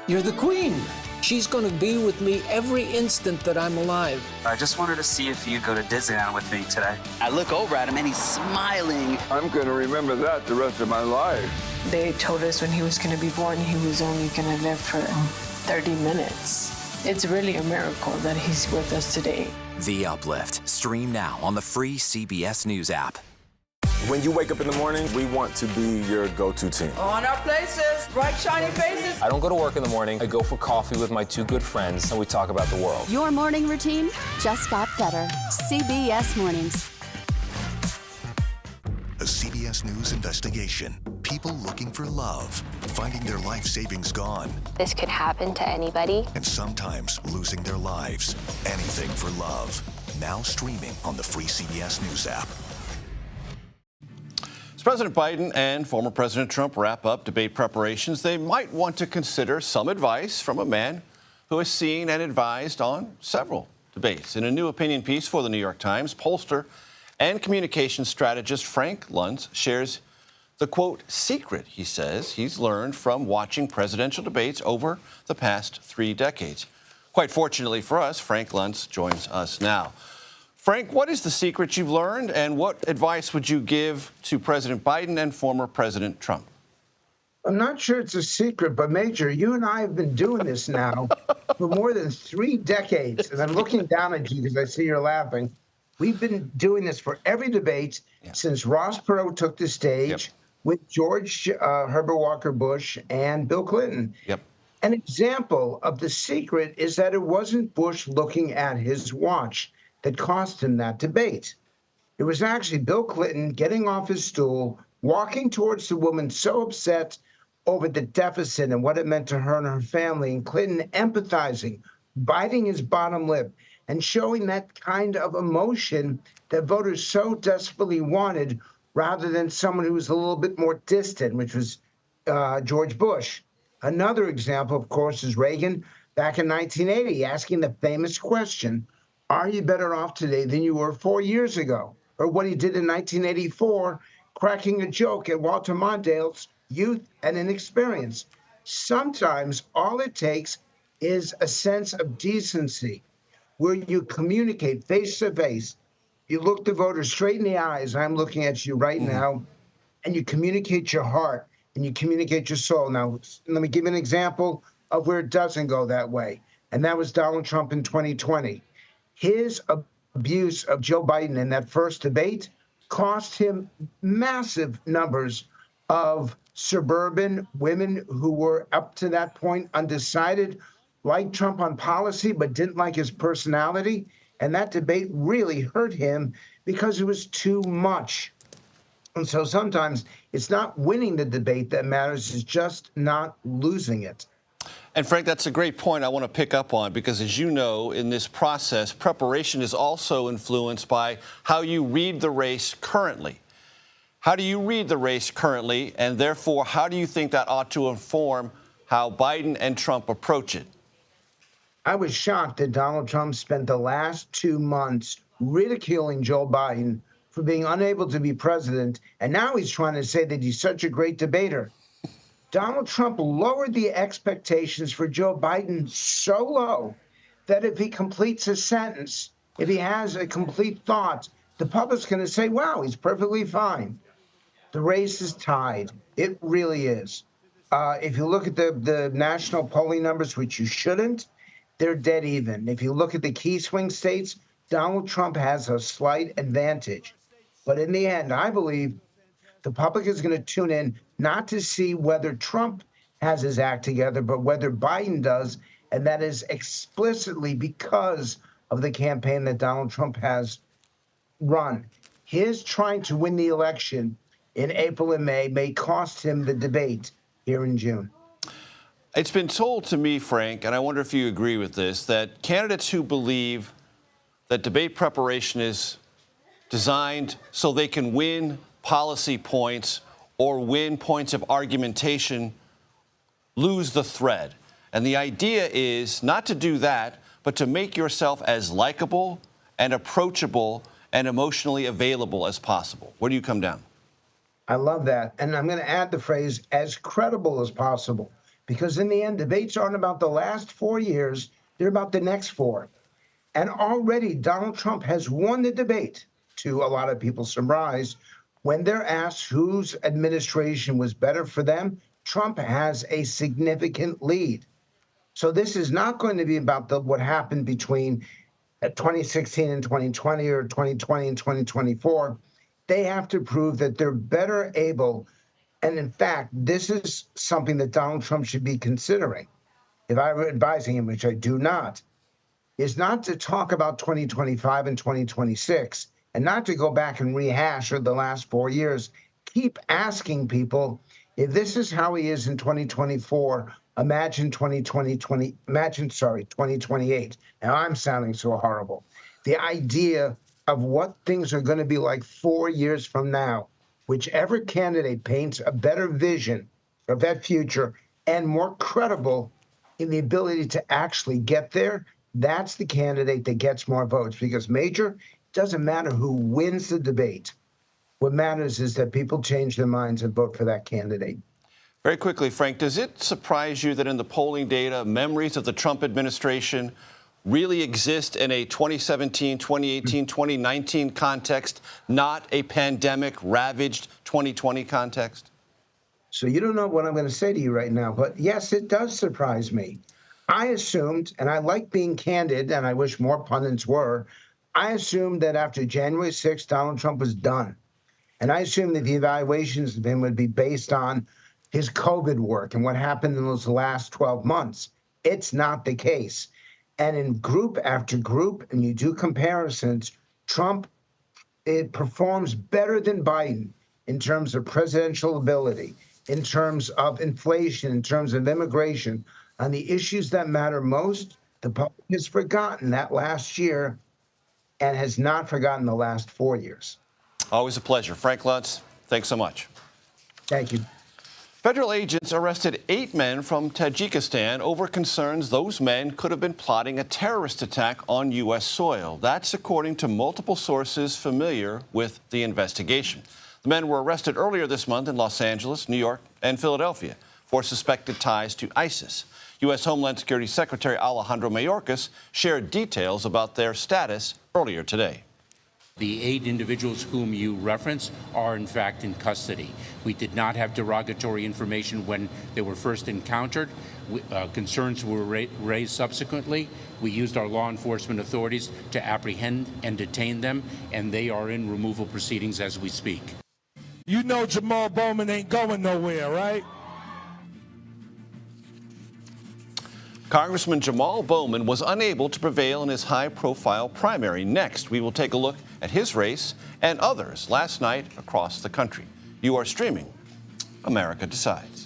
you're the queen. She's going to be with me every instant that I'm alive. I just wanted to see if you'd go to Disneyland with me today. I look over at him and he's smiling. I'm going to remember that the rest of my life. They told us when he was going to be born, he was only going to live for 30 minutes. It's really a miracle that he's with us today. The Uplift. Stream now on the free CBS News app. When you wake up in the morning, we want to be your go-to team. On our places, bright, shiny faces. I don't go to work in the morning. I go for coffee with my two good friends, and we talk about the world. Your morning routine just got better. CBS Mornings. A CBS News investigation. People looking for love, finding their life savings gone. This could happen to anybody. And sometimes losing their lives. Anything for love. Now streaming on the free CBS News app. As President Biden and former President Trump wrap up debate preparations, they might want to consider some advice from a man who has seen and advised on several debates. In a new opinion piece for the New York Times, pollster and communications strategist Frank Luntz shares the, quote, secret, he says, he's learned from watching presidential debates over the past 3 decades. Quite fortunately for us, Frank Luntz joins us now. Frank, what is the secret you've learned, and what advice would you give to President Biden and former President Trump? I'm not sure it's a secret, but Major, you and I have been doing this now for more than 3 decades. And I'm looking down at you because I see you're laughing. We've been doing this for every debate since Ross Perot took the stage with George Herbert Walker Bush and Bill Clinton. An example of the secret is that it wasn't Bush looking at his watch that cost him that debate. It was actually Bill Clinton getting off his stool, walking towards the woman so upset over the deficit and what it meant to her and her family, and Clinton empathizing, biting his bottom lip, and showing that kind of emotion that voters so desperately wanted, rather than someone who was a little bit more distant, which was George Bush. Another example, of course, is Reagan back in 1980, asking the famous question, are you better off today than you were 4 years ago? Or what he did in 1984, cracking a joke at Walter Mondale's youth and inexperience. Sometimes all it takes is a sense of decency, where you communicate face to face. You look the voters straight in the eyes, I'm looking at you right now, and you communicate your heart and you communicate your soul. Now, let me give you an example of where it doesn't go that way. And that was Donald Trump in 2020. His abuse of Joe Biden in that first debate cost him massive numbers of suburban women who were up to that point undecided, liked Trump on policy, but didn't like his personality. And that debate really hurt him because it was too much. And so sometimes it's not winning the debate that matters, it's just not losing it. And Frank, that's a great point I want to pick up on, because as you know, in this process, preparation is also influenced by how you read the race currently. How do you read the race currently, and therefore, how do you think that ought to inform how Biden and Trump approach it? I was shocked that Donald Trump spent the last 2 months ridiculing Joe Biden for being unable to be president, and now he's trying to say that he's such a great debater. Donald Trump lowered the expectations for Joe Biden so low that if he completes a sentence, if he has a complete thought, the public's going to say, wow, he's perfectly fine. The race is tied. It really is. If you look at the national polling numbers, which you shouldn't, they're dead even. If you look at the key swing states, Donald Trump has a slight advantage. But in the end, I believe the public is going to tune in not to see whether Trump has his act together, but whether Biden does. And that is explicitly because of the campaign that Donald Trump has run. His trying to win the election in April and May cost him the debate here in June. It's been told to me, Frank, and I wonder if you agree with this, that candidates who believe that debate preparation is designed so they can win policy points or win points of argumentation lose the thread. And the idea is not to do that, but to make yourself as likable and approachable and emotionally available as possible. Where do you come down? I love that. And I'm going to add the phrase as credible as possible, because in the end, debates aren't about the last 4 years. They're about the next 4. And already Donald Trump has won the debate, to a lot of people's surprise. When they're asked whose administration was better for them, Trump has a significant lead. So this is not going to be about what happened between 2016 and 2020 or 2020 and 2024. They have to prove that they're better able. And in fact, this is something that Donald Trump should be considering, if I were advising him, which I do not, is not to talk about 2025 and 2026 and not to go back and rehash the last 4 years. Keep asking people, if this is how he is in 2024, imagine 2028. Now I'm sounding so horrible. The idea of what things are going to be like 4 years from now, whichever candidate paints a better vision of that future and more credible in the ability to actually get there, that's the candidate that gets more votes. Because, Major, it doesn't matter who wins the debate. What matters is that people change their minds and vote for that candidate. Very quickly, Frank, does it surprise you that in the polling data, memories of the Trump administration really exist in a 2017, 2018, 2019 context, not a pandemic-ravaged 2020 context? So you don't know what I'm going to say to you right now, but yes, it does surprise me. I assumed, and I like being candid, and I wish more pundits were, I assumed that after January 6th, Donald Trump was done. And I assumed that the evaluations of him would be based on his COVID work and what happened in those last 12 months. It's not the case. And in group after group, and you do comparisons, Trump, it performs better than Biden in terms of presidential ability, in terms of inflation, in terms of immigration. On the issues that matter most, the public has forgotten that last year and has not forgotten the last 4 years. Always a pleasure. Frank Luntz, thanks so much. Thank you. Federal agents arrested 8 men from Tajikistan over concerns those men could have been plotting a terrorist attack on U.S. soil. That's according to multiple sources familiar with the investigation. The men were arrested earlier this month in Los Angeles, New York, and Philadelphia for suspected ties to ISIS. U.S. Homeland Security Secretary Alejandro Mayorkas shared details about their status earlier today. The 8 individuals whom you reference are, in fact, in custody. We did not have derogatory information when they were first encountered. Concerns were raised subsequently. We used our law enforcement authorities to apprehend and detain them, and they are in removal proceedings as we speak. You know Jamal Bowman ain't going nowhere, right? Congressman Jamal Bowman was unable to prevail in his high-profile primary. Next, we will take a look at his race and others last night across the country. You are streaming America Decides.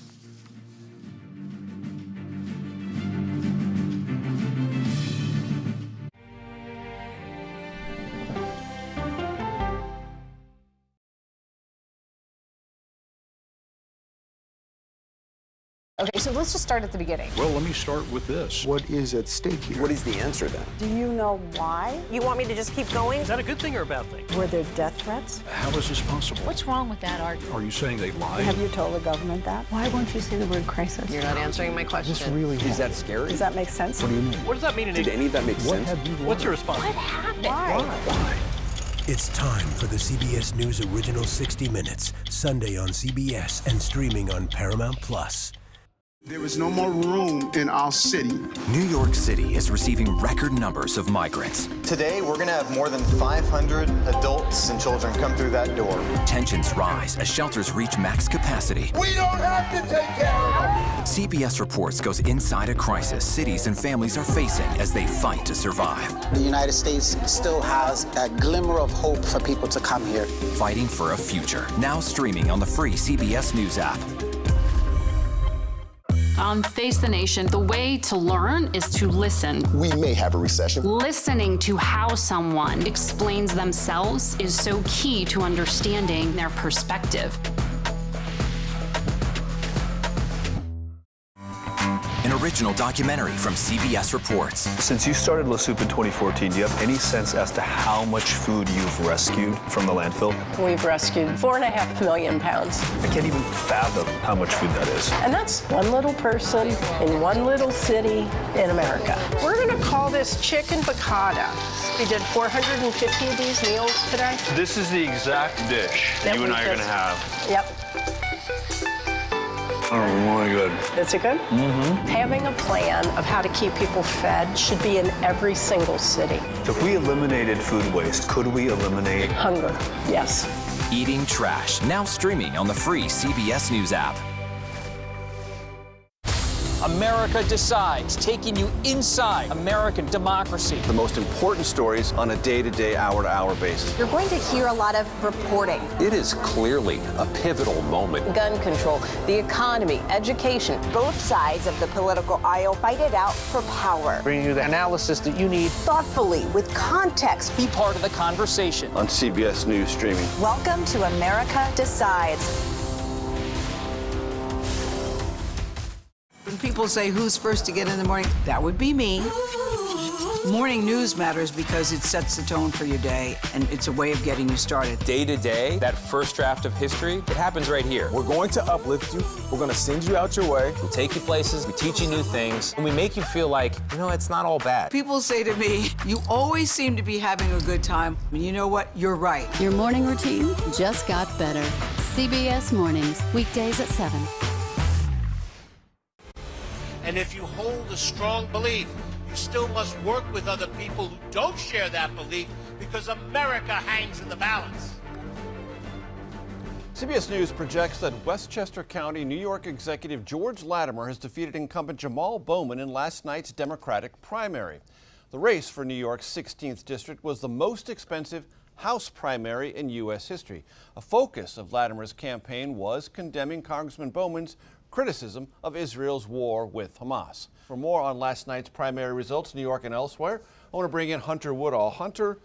Okay, so let's just start at the beginning. Well, let me start with this. What is at stake here? What is the answer then? Do you know why? You want me to just keep going? Is that a good thing or a bad thing? Were there death threats? How is this possible? What's wrong with that argument? Are you saying they lied? Have you told the government that? Why won't you say the word crisis? You're not answering my question. Is that scary? Does that make sense? What do you mean? What does that mean? Did any of that make sense? What's your response? What happened? Why? It's time for the CBS News Original 60 Minutes, Sunday on CBS and streaming on Paramount Plus. There is no more room in our city. New York City is receiving record numbers of migrants. Today, we're going to have more than 500 adults and children come through that door. Tensions rise as shelters reach max capacity. We don't have to take care of them. CBS Reports goes inside a crisis cities and families are facing as they fight to survive. The United States still has that glimmer of hope for people to come here. Fighting for a future. Now streaming on the free CBS News app. On Face the Nation, the way to learn is to listen. We may have a recession. Listening to how someone explains themselves is so key to understanding their perspective. An original documentary from CBS Reports. Since you started La Soup in 2014, do you have any sense as to how much food you've rescued from the landfill? We've rescued 4.5 million pounds. I can't even fathom how much food that is. And that's one little person in one little city in America. We're going to call this chicken piccata. We did 450 of these meals today. This is the exact dish that you and I are going to have. Yep. Oh, really good. Is it good? Mm-hmm. Having a plan of how to keep people fed should be in every single city. If we eliminated food waste, could we eliminate hunger? Yes. Eating Trash, now streaming on the free CBS News app. America Decides, taking you inside American democracy. The most important stories on a day-to-day, hour-to-hour basis. You're going to hear a lot of reporting. It is clearly a pivotal moment. Gun control, the economy, education, both sides of the political aisle fight it out for power. Bringing you the analysis that you need. Thoughtfully, with context. Be part of the conversation. On CBS News Streaming. Welcome to America Decides. When people say who's first to get in the morning, that would be me. Morning news matters because it sets the tone for your day, and it's a way of getting you started. Day to day, that first draft of history, it happens right here. We're going to uplift you. We're going to send you out your way. We take you places, we teach you new things, and we make you feel like, you know, it's not all bad. People say to me, you always seem to be having a good time. And you know what? You're right. Your morning routine just got better. CBS Mornings, weekdays at 7. And if you hold a strong belief, you still must work with other people who don't share that belief, because America hangs in the balance. CBS News projects that Westchester County, New York Executive George Latimer has defeated incumbent Jamal Bowman in last night's Democratic primary. The race for New York's 16th district was the most expensive House primary in U.S. history. A focus of Latimer's campaign was condemning Congressman Bowman's criticism of Israel's war with Hamas. For more on last night's primary results, New York and elsewhere, I want to bring in Hunter Woodall. Hunter,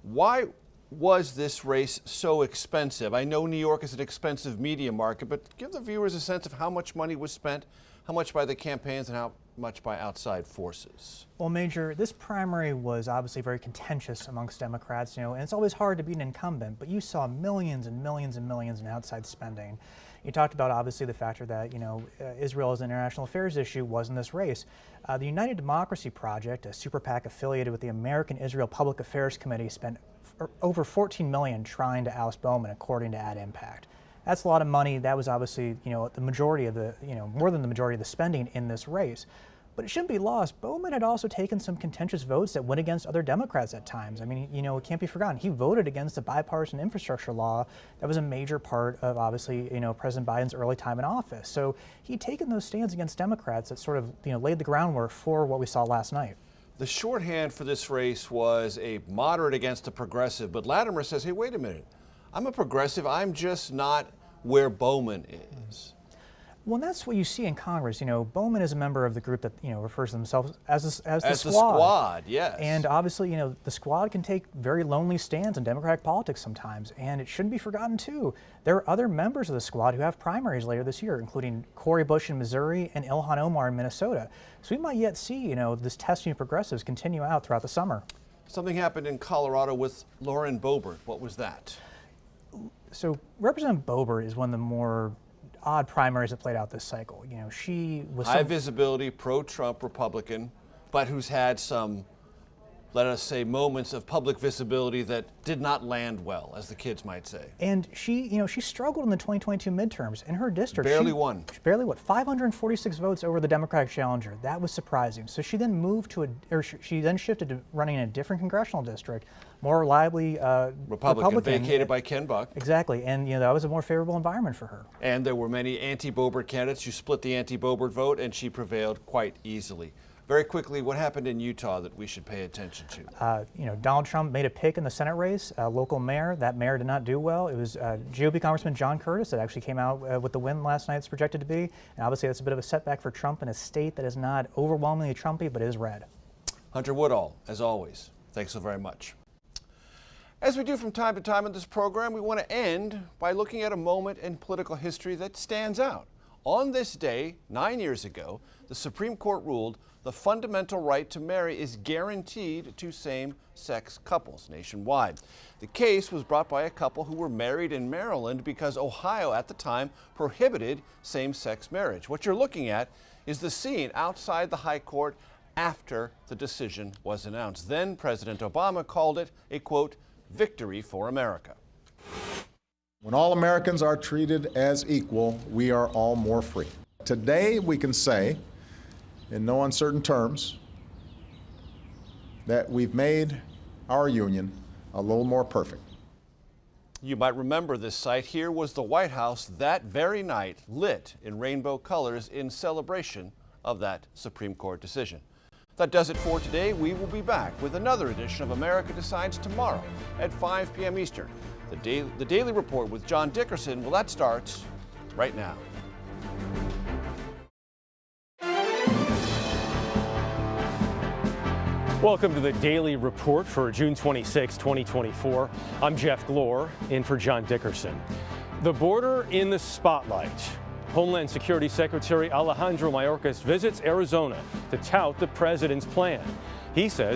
why was this race so expensive? I know New York is an expensive media market, but give the viewers a sense of how much money was spent, how much by the campaigns and how much by outside forces. Well, Major, this primary was obviously very contentious amongst Democrats, and it's always hard to beat an incumbent, but you saw millions and millions and millions in outside spending. You talked about, obviously, the factor that, Israel as an international affairs issue was in this race. The United Democracy Project, a super PAC affiliated with the American Israel Public Affairs Committee, spent over $14 million trying to oust Bowman, according to Ad Impact. That's a lot of money. That was obviously, the majority of the, more than the majority of the spending in this race. But it shouldn't be lost. Bowman had also taken some contentious votes that went against other Democrats at times. I mean, it can't be forgotten. He voted against the bipartisan infrastructure law that was a major part of, obviously, President Biden's early time in office. So he'd taken those stands against Democrats that sort of, laid the groundwork for what we saw last night. The shorthand for this race was a moderate against a progressive, but Latimer says, hey, wait a minute. I'm a progressive. I'm just not where Bowman is. Well, that's what you see in Congress. Bowman is a member of the group that, refers to themselves as the squad. Yes. And obviously, the squad can take very lonely stands in Democratic politics sometimes. And it shouldn't be forgotten, too. There are other members of the squad who have primaries later this year, including Cory Bush in Missouri and Ilhan Omar in Minnesota. So we might yet see, this testing of progressives continue out throughout the summer. Something happened in Colorado with Lauren Boebert. What was that? So Representative Boebert is one of the more odd primaries that played out this cycle. She was high visibility, pro-Trump Republican, but who's had some, let us say, moments of public visibility that did not land well, as the kids might say. And she, she struggled in the 2022 midterms in her district. Barely won. She barely won. 546 votes over the Democratic challenger. That was surprising. So she then moved to she then shifted to running in a different congressional district, more reliably Republican, vacated by Ken Buck. Exactly, and that was a more favorable environment for her. And there were many anti-Boebert candidates who split the anti-Boebert vote, and she prevailed quite easily. Very quickly, what happened in Utah that we should pay attention to? Donald Trump made a pick in the Senate race, local mayor. That mayor did not do well. It was GOP Congressman John Curtis that actually came out with the win last night, it's projected to be. And obviously that's a bit of a setback for Trump in a state that is not overwhelmingly Trumpy, but is red. Hunter Woodall, as always, thanks so very much. As we do from time to time in this program, we want to end by looking at a moment in political history that stands out. On this day, 9 years ago, the Supreme Court ruled the fundamental right to marry is guaranteed to same-sex couples nationwide. The case was brought by a couple who were married in Maryland because Ohio at the time prohibited same-sex marriage. What you're looking at is the scene outside the High Court after the decision was announced. Then President Obama called it a, quote, victory for America. When all Americans are treated as equal, we are all more free. Today, we can say, in no uncertain terms, that we've made our union a little more perfect. You might remember this site. Here was the White House that very night, lit in rainbow colors in celebration of that Supreme Court decision. That does it for today. We will be back with another edition of America Decides tomorrow at 5 p.m. Eastern. The Daily Report with John Dickerson, well, that starts right now. Welcome to the Daily Report for June 26, 2024. I'm Jeff Glor, in for John Dickerson. The border in the spotlight. Homeland Security Secretary Alejandro Mayorkas visits Arizona to tout the president's plan. He says